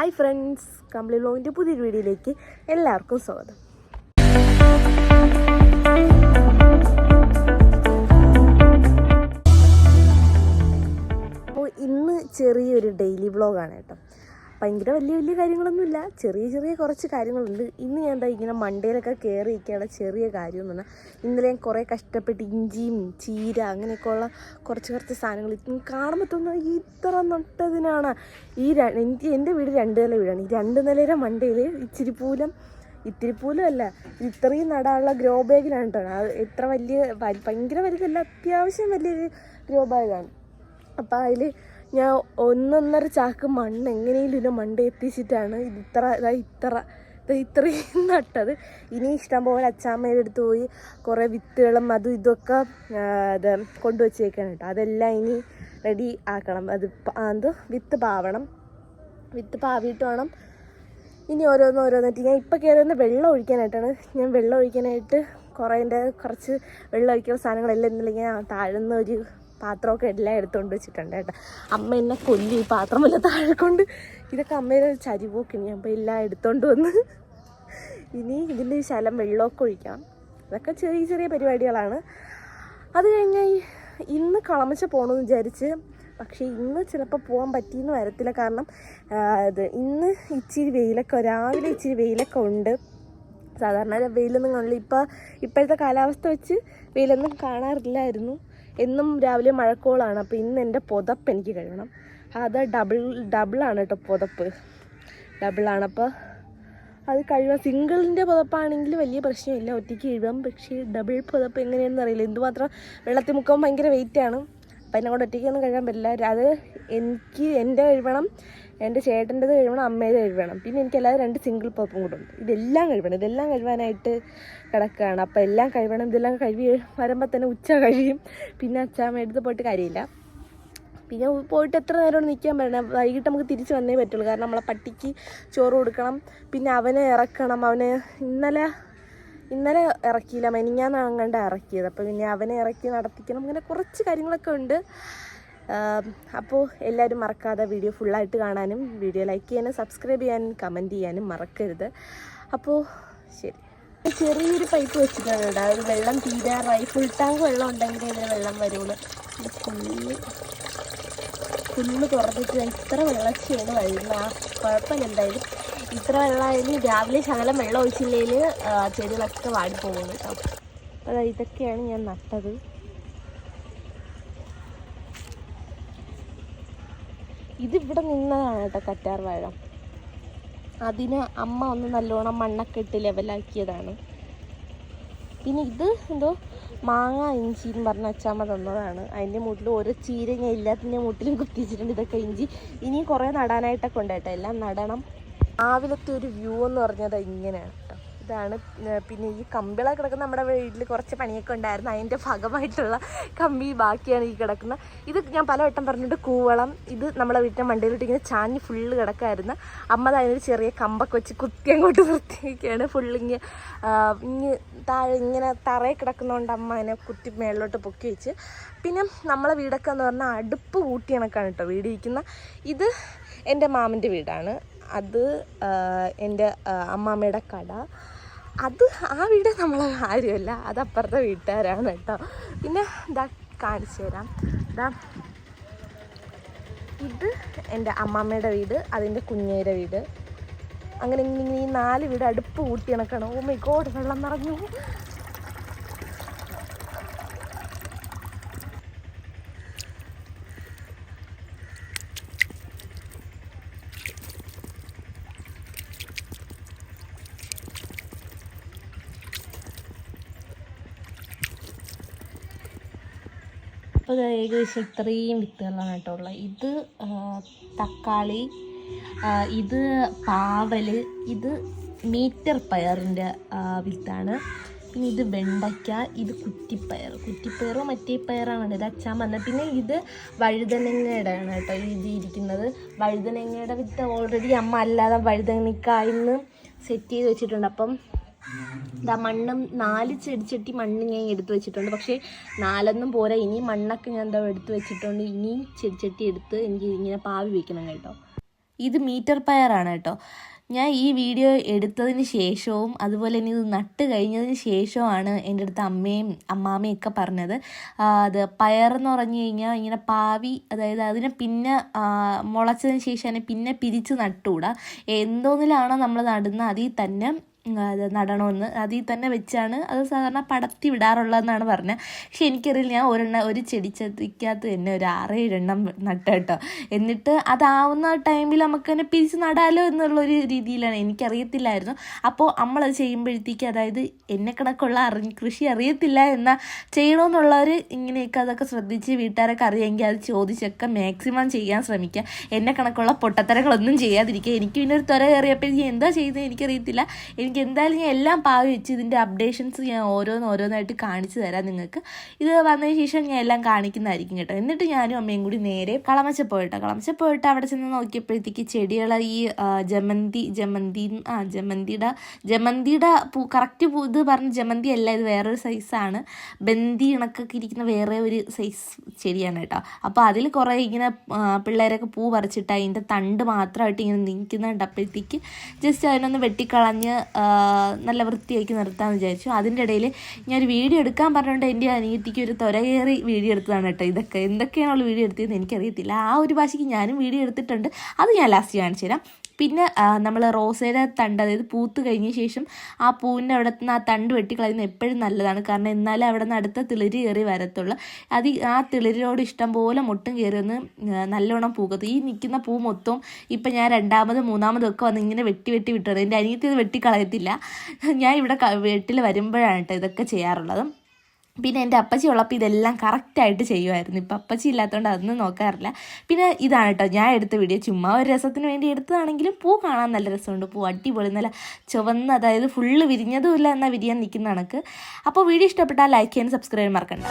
Hi friends, complete വ്ലോഗിൻ്റെ പുതിയൊരു വീഡിയോയിലേക്ക് എല്ലാവർക്കും സ്വാഗതം. അപ്പോൾ ഇന്ന് ചെറിയൊരു ഡെയിലി വ്ലോഗാണ് കേട്ടോ. ഭയങ്കര വലിയ കാര്യങ്ങളൊന്നുമില്ല, ചെറിയ കുറച്ച് കാര്യങ്ങളുണ്ട്. ഇന്ന് ഞാൻ എന്താ ഇങ്ങനെ മണ്ടയിലൊക്കെ കയറിയിരിക്കുകയാണ്. ചെറിയ കാര്യം എന്ന് പറഞ്ഞാൽ ഇന്നലെ ഞാൻ കുറേ കഷ്ടപ്പെട്ട് ഇഞ്ചിയും ചീര അങ്ങനെയൊക്കെയുള്ള കുറച്ച് സാധനങ്ങൾ കാണുമ്പോൾ തോന്നുന്നു ഇത്ര നട്ടതിനാണ്. എൻ്റെ വീട് 2 നില വീടാണ്. ഈ 2 നിലയുടെ മണ്ടയിൽ ഇത്തിരി പൂലം അല്ല, ഇത്രയും നടാനുള്ള ഗ്രോ ബാഗിലാണ് കേട്ടോ. അത് എത്ര ഭയങ്കര വലുതല്ല, അത്യാവശ്യം വലിയൊരു ഗ്രോ ബാഗാണ്. അപ്പം അതിൽ ഞാൻ 1.5 ചാക്ക് മണ്ണ് എങ്ങനെയും മണ്ട എത്തിച്ചിട്ടാണ് ഇത്രയും നട്ടത്. ഇനി ഇഷ്ടം പോലെ അച്ചാമ്മയുടെ അടുത്ത് പോയി കുറേ വിത്തുകളും അതും ഇതൊക്കെ കൊണ്ടുവച്ചേക്കാണ് കേട്ടോ. അതെല്ലാം ഇനി റെഡി ആക്കണം. അത് വിത്ത് പാവിയിട്ട് വേണം ഇനി ഓരോന്നായിട്ട്. ഞാൻ ഇപ്പം കയറുന്ന വെള്ളം ഒഴിക്കാനായിട്ട് കുറച്ച് വെള്ളം ഒഴിക്കുന്ന സാധനങ്ങളെല്ലാം ഇന്നല്ലെങ്കിൽ താഴ്ന്ന ഒരു പാത്രമൊക്കെ എല്ലാം എടുത്തുകൊണ്ട് വെച്ചിട്ടുണ്ട് കേട്ടോ. അമ്മ എന്നെ കൊല്ലി ഈ പാത്രമല്ല താഴെ കൊണ്ട്. ഇതൊക്കെ അമ്മയുടെ ചരിവൊക്കെയാണ്. ഞാൻ അപ്പോൾ എല്ലാം എടുത്തോണ്ട് വന്ന് ഇനി ഇതിൻ്റെ ശലം വെള്ളമൊക്കെ ഒഴിക്കാം. അതൊക്കെ ചെറിയ പരിപാടികളാണ്. അത് കഴിഞ്ഞാൽ ഇന്ന് കളമച്ച പോകണമെന്ന് വിചാരിച്ച്, പക്ഷേ ഇന്ന് ചിലപ്പോൾ പോകാൻ പറ്റിയെന്ന് വരത്തില്ല. കാരണം ഇന്ന് രാവിലെ ഇച്ചിരി വെയിലൊക്കെ ഉണ്ട്. സാധാരണ വെയിലൊന്നും കാണില്ല. ഇപ്പോഴത്തെ കാലാവസ്ഥ വെച്ച് വെയിലൊന്നും കാണാറില്ലായിരുന്നു. എന്നും രാവിലെ മഴക്കോളാണ്. അപ്പോൾ ഇന്ന് എൻ്റെ പുതപ്പ് എനിക്ക് കഴുകണം. അത് ഡബിളാണ് കേട്ടോ, പുതപ്പ് ഡബിളാണ്. അപ്പോൾ അത് കഴുകാൻ സിംഗിളിൻ്റെ പുതപ്പാണെങ്കിൽ വലിയ പ്രശ്നമില്ല, ഒറ്റയ്ക്ക് കഴുകാം. പക്ഷേ ഡബിൾ പുതപ്പ് എങ്ങനെയാണെന്ന് അറിയില്ല. എന്തുമാത്രം വെള്ളത്തിൽ മുക്കാൻ ഭയങ്കര വെയിറ്റാണ്. അപ്പം എന്നെ കൊണ്ട് ഒറ്റയ്ക്കൊന്നും കഴുകാൻ പറ്റില്ല. അത് എൻ്റെ കഴുകണം, എൻ്റെ ചേട്ടൻ്റെത് കഴുകണം, അമ്മയുടെ കഴുകണം. പിന്നെ എനിക്കല്ലാതെ 2 സിംഗിൾ പുതപ്പും കൂടെ ഉണ്ട്. ഇതെല്ലാം കഴുകാനായിട്ട് കിടക്കുകയാണ്. അപ്പോൾ എല്ലാം കഴുകണം. ഇതെല്ലാം കഴുകി വരുമ്പോൾ തന്നെ ഉച്ച കഴിയും. പിന്നെ അച്ചാമ്മ എടുത്ത് പോയിട്ട് കാര്യമില്ല. പിന്നെ പോയിട്ട് എത്ര നേരം നിൽക്കാൻ പറ്റണം. വൈകിട്ട് നമുക്ക് തിരിച്ച് വന്നേ പറ്റുള്ളൂ. കാരണം നമ്മളെ പട്ടിക്ക് ചോറ് കൊടുക്കണം, പിന്നെ അവനെ ഇറക്കണം. ഇന്നലെ ഇറക്കിയില്ല, മെനിഞ്ഞാന്നാണ് അങ്ങാണ്ട് ഇറക്കിയത്. അപ്പോൾ പിന്നെ അവനെ ഇറക്കി നടത്തിക്കണം. അങ്ങനെ കുറച്ച് കാര്യങ്ങളൊക്കെ ഉണ്ട്. അപ്പോൾ എല്ലാവരും മറക്കാതെ വീഡിയോ ഫുള്ളായിട്ട് കാണാനും, വീഡിയോ ലൈക്ക് ചെയ്യാനും, സബ്സ്ക്രൈബ് ചെയ്യാനും, കമൻറ്റ് ചെയ്യാനും മറക്കരുത്. അപ്പോൾ ശരി. ചെറിയൊരു പൈപ്പ് വെച്ചിട്ടാണ് കേട്ടോ. അത് വെള്ളം തീരാറായി. ഫുൾ ടാങ്ക് വെള്ളം ഉണ്ടെങ്കിൽ ഇതിന് വെള്ളം വരുള്ളൂ. ഫുള്ള് തുറന്നിട്ട് ഇത്ര വെള്ളച്ചയാണ് വരുന്നത്. കുഴപ്പമില്ല, എന്തായാലും ഇത്ര വെള്ളമായാലും രാവിലെ ശകലം വെള്ളം ഒഴിച്ചില്ലെങ്കിൽ ചെടികളൊക്കെ വാടിപ്പോകും കേട്ടോ. അപ്പോൾ ഇതൊക്കെയാണ് ഞാൻ നട്ടത്. ഇതിവിടെ നിന്നതാണ് കേട്ടോ കറ്റാർ വാഴ. അതിന് അമ്മ ഒന്ന് നല്ലോണം മണ്ണൊക്കെ ഇട്ട് ലെവലാക്കിയതാണ്. പിന്നെ ഇത് എന്തോ മാങ്ങ ഇഞ്ചി എന്ന് പറഞ്ഞ അച്ചാമ്മ തന്നതാണ്. അതിൻ്റെ മൂട്ടിൽ ഓരോ ചീര ഞാൻ എല്ലാത്തിൻ്റെ മൂട്ടിലും കുത്തിച്ചിട്ടുണ്ട്. ഇതൊക്കെ ഇഞ്ചി ഇനിയും കുറേ നടാനായിട്ടൊക്കെ ഉണ്ട് കേട്ടോ. എല്ലാം നടണം. രാവിലത്തെ ഒരു വ്യൂ എന്ന് പറഞ്ഞത് ഇങ്ങനെയാണ് കേട്ടോ. ഇതാണ്. പിന്നെ ഈ കമ്പികളൊക്കെ കിടക്കുന്ന നമ്മുടെ വീട്ടിൽ കുറച്ച് പണിയൊക്കെ ഉണ്ടായിരുന്നു. അതിൻ്റെ ഭാഗമായിട്ടുള്ള കമ്പി ബാക്കിയാണ് ഈ കിടക്കുന്നത്. ഇത് ഞാൻ പലവട്ടം പറഞ്ഞിട്ട് കൂവളം. ഇത് നമ്മളെ വീട്ടിൻ്റെ മണ്ടയിലോട്ട് ഇങ്ങനെ ചാഞ്ഞ് ഫുള്ള് കിടക്കായിരുന്നു. അമ്മ അതിനൊരു ചെറിയ കമ്പൊക്കെ വെച്ച് കുത്തി അങ്ങോട്ട് നിർത്തിയൊക്കെയാണ്. ഫുള്ളിങ്ങ് താഴെ ഇങ്ങനെ തറയിൽ കിടക്കുന്നതുകൊണ്ട് അമ്മ അതിനെ കുത്തി മേളിലോട്ട് പൊക്കി വെച്ച്. പിന്നെ നമ്മളെ വീടൊക്കെ എന്ന് പറഞ്ഞാൽ അടുപ്പ് കൂട്ടി കണക്കാണ് കേട്ടോ വീടിരിക്കുന്ന. ഇത് എൻ്റെ മാമൻ്റെ വീടാണ്. അത് എൻ്റെ അമ്മാമ്മയുടെ കട. ആ വീട് നമ്മളെ ആരുമല്ല, അത് അപ്പുറത്തെ വീട്ടുകാരാണ് കേട്ടോ. പിന്നെ ഇതാ കാണിച്ചു തരാം. ഇത് എൻ്റെ അമ്മാമ്മയുടെ വീട്, അതിൻ്റെ കുഞ്ഞേരുടെ വീട്. അങ്ങനെ ഈ 4 വീട് അടുപ്പ് കൂട്ടി കണക്കാണ്. ഓ മൈ ഗോഡ്, വെള്ളം നിറഞ്ഞു. അപ്പോൾ ഏകദേശം ഇത്രയും വിത്തുകളാണ് കേട്ടോ ഉള്ളത്. ഇത് തക്കാളി, ഇത് പാവൽ, ഇത് മീറ്റർ പയറിൻ്റെ വിത്താണ്. പിന്നെ ഇത് വെണ്ടയ്ക്ക, ഇത് കുറ്റിപ്പയറോ മറ്റേ പയറാണ്. ഇത് അച്ചാൻ വന്നത്. പിന്നെ ഇത് വഴുതനങ്ങയുടെ ആണ് കേട്ടോ ഇത് ഇരിക്കുന്നത്. വഴുതനങ്ങയുടെ വിത്ത് ഓൾറെഡി അമ്മ അല്ലാതെ വഴുതനങ്ങായിന്ന് സെറ്റ് ചെയ്ത് വെച്ചിട്ടുണ്ട്. അപ്പം ഇതാ മണ്ണും 4 ചെടിച്ചട്ടി മണ്ണ് ഞാൻ എടുത്ത് വെച്ചിട്ടുണ്ട്. പക്ഷേ 4 പോരാ, ഇനി മണ്ണൊക്കെ ഞാൻ എന്താ എടുത്ത് വെച്ചിട്ടുണ്ട്. ഇനിയും ചെടിച്ചട്ടി എടുത്ത് എനിക്ക് ഇങ്ങനെ പാവി വെക്കണം കേട്ടോ. ഇത് മീറ്റർ പയറാണ് കേട്ടോ. ഞാൻ ഈ വീഡിയോ എടുത്തതിന് ശേഷവും അതുപോലെ തന്നെ ഇത് നട്ട് കഴിഞ്ഞതിന് ശേഷവുമാണ് എൻ്റെ അടുത്ത് അമ്മാമ്മയും ഒക്കെ പറഞ്ഞത് അത് പയറെന്ന് പറഞ്ഞു കഴിഞ്ഞാൽ ഇങ്ങനെ പാവി, അതായത് അതിനെ പിന്നെ മുളച്ചതിന് ശേഷം അതിനെ പിന്നെ പിരിച്ച് നട്ടുകൂടാ. എന്തോന്നിലാണോ നമ്മൾ നടുന്നത് അതിൽ തന്നെ അത് നടണമെന്ന്, അതിൽ തന്നെ വെച്ചാണ് അത് സാധാരണ പടർത്തി വിടാറുള്ളതെന്നാണ് പറഞ്ഞത്. പക്ഷെ എനിക്കറിയില്ല, ഞാൻ ഒരു ചെടിച്ചട്ടിക്കകത്ത് തന്നെ ഒരു 6-7 എണ്ണം നട്ട കേട്ടോ. എന്നിട്ട് അതാവുന്ന ടൈമിൽ നമുക്ക് തന്നെ പിരിച്ച് നടാലോ എന്നുള്ളൊരു രീതിയിലാണ്, എനിക്കറിയത്തില്ലായിരുന്നു. അപ്പോൾ നമ്മളത് ചെയ്യുമ്പോഴത്തേക്ക്, അതായത് എന്നെ കണക്കുള്ള കൃഷി അറിയത്തില്ല എന്നാൽ ചെയ്യണമെന്നുള്ളവർ ഇങ്ങനെയൊക്കെ അതൊക്കെ ശ്രദ്ധിച്ച് വീട്ടുകാരൊക്കെ അറിയാമെങ്കിൽ അത് ചോദിച്ചൊക്കെ മാക്സിമം ചെയ്യാൻ ശ്രമിക്കുക. എന്നെ കണക്കുള്ള പൊട്ടത്തരങ്ങളൊന്നും ചെയ്യാതിരിക്കുക. എനിക്ക് പിന്നെ ഒരു ത്വര കയറിയപ്പോൾ എന്താ ചെയ്യുന്നത് എനിക്കറിയത്തില്ല. എനിക്ക് എന്തായാലും ഞാൻ എല്ലാം പാവി വെച്ച് ഇതിൻ്റെ അപ്ഡേഷൻസ് ഞാൻ ഓരോന്നായിട്ട് കാണിച്ചു തരാം നിങ്ങൾക്ക്. ഇത് വന്നതിന് ശേഷം ഞാൻ എല്ലാം കാണിക്കുന്നതായിരിക്കും കേട്ടോ. എന്നിട്ട് ഞാനും അമ്മയും കൂടി നേരെ കളമച്ച പോയിട്ട് അവിടെ ചെന്ന് നോക്കിയപ്പോഴത്തേക്ക് ചെടികൾ ഈ ജമന്തിയുടെ പൂ, കറക്റ്റ് പൂ ഇത് പറഞ്ഞ ജമന്തി അല്ല, ഇത് വേറൊരു സൈസാണ്. ബന്ദി ഇണക്കൊക്കെ ഇരിക്കുന്ന വേറെ ഒരു സൈസ് ചെടിയാണ് കേട്ടോ. അപ്പോൾ അതിൽ കുറേ ഇങ്ങനെ പിള്ളേരൊക്കെ പൂ പറിച്ചിട്ട് അതിൻ്റെ തണ്ട് മാത്രമായിട്ട് ഇങ്ങനെ നിൽക്കുന്നുണ്ട്. അപ്പോഴത്തേക്ക് ജസ്റ്റ് അതിനൊന്ന് വെട്ടിക്കളഞ്ഞ് നല്ല വൃത്തിയാക്കി നിർത്താമെന്ന് വിചാരിച്ചു. അതിൻ്റെ ഇടയിൽ ഞാനൊരു വീഡിയോ എടുക്കാൻ പറഞ്ഞുകൊണ്ട് എൻ്റെ അനിയത്തിക്ക് ഒരു ത്വര കയറി വീഡിയോ എടുത്തതാണ് കേട്ടോ. ഇതൊക്കെ എന്തൊക്കെയാണുള്ള വീഡിയോ എടുത്തതെന്ന് എനിക്കറിയത്തില്ല. ആ ഒരു ഭാഷയ്ക്ക് ഞാനും വീഡിയോ എടുത്തിട്ടുണ്ട്, അത് ഞാൻ ലാസ്റ്റ് കാണിച്ചു തരാം. പിന്നെ നമ്മൾ റോസയുടെ തണ്ട്, അതായത് പൂത്ത് കഴിഞ്ഞ ശേഷം ആ പൂവിൻ്റെ അവിടെ നിന്ന് ആ തണ്ട് വെട്ടിക്കളയുന്നത് എപ്പോഴും നല്ലതാണ്. കാരണം എന്നാലേ അവിടെ നിന്ന് അടുത്ത തിളിര് കയറി വരത്തുള്ളൂ. ആ തിളിരോട് ഇഷ്ടം പോലെ മുട്ടും കയറി ഒന്ന് നല്ലോണം പൂക്കത്ത്. ഈ നിൽക്കുന്ന പൂ മൊത്തം ഇപ്പം ഞാൻ 2ാമതും 3ാമതും ഒക്കെ വന്ന് ഇങ്ങനെ വെട്ടി വിട്ടത്. എൻ്റെ അനിയത്തി ഇത് വെട്ടിക്കളയത്തില്ല. ഞാൻ ഇവിടെ വീട്ടിൽ വരുമ്പോഴാണ് കേട്ടോ ഇതൊക്കെ ചെയ്യാറുള്ളത്. പിന്നെ എൻ്റെ അപ്പച്ചി ഉള്ളപ്പോൾ ഇതെല്ലാം കറക്റ്റായിട്ട് ചെയ്യുമായിരുന്നു. ഇപ്പം അപ്പച്ചി ഇല്ലാത്തതുകൊണ്ട് അതൊന്നും നോക്കാറില്ല. പിന്നെ ഇതാണ് കേട്ടോ ഞാൻ എടുത്ത വീഡിയോ. ചുമ്മാ ഒരു രസത്തിന് വേണ്ടി എടുത്തതാണെങ്കിലും പൂ കാണാൻ നല്ല രസമുണ്ട്. പൂ അടിപൊളി, നല്ല ചുവന്ന്, അതായത് ഫുള്ള് വിരിഞ്ഞതുമില്ല എന്നാൽ വിരിയാൻ നിൽക്കുന്ന കണക്ക്. അപ്പോൾ വീഡിയോ ഇഷ്ടപ്പെട്ടാൽ ലൈക്ക് ചെയ്യാൻ, സബ്സ്ക്രൈബ് ചെയ്യാൻ മറക്കണ്ട.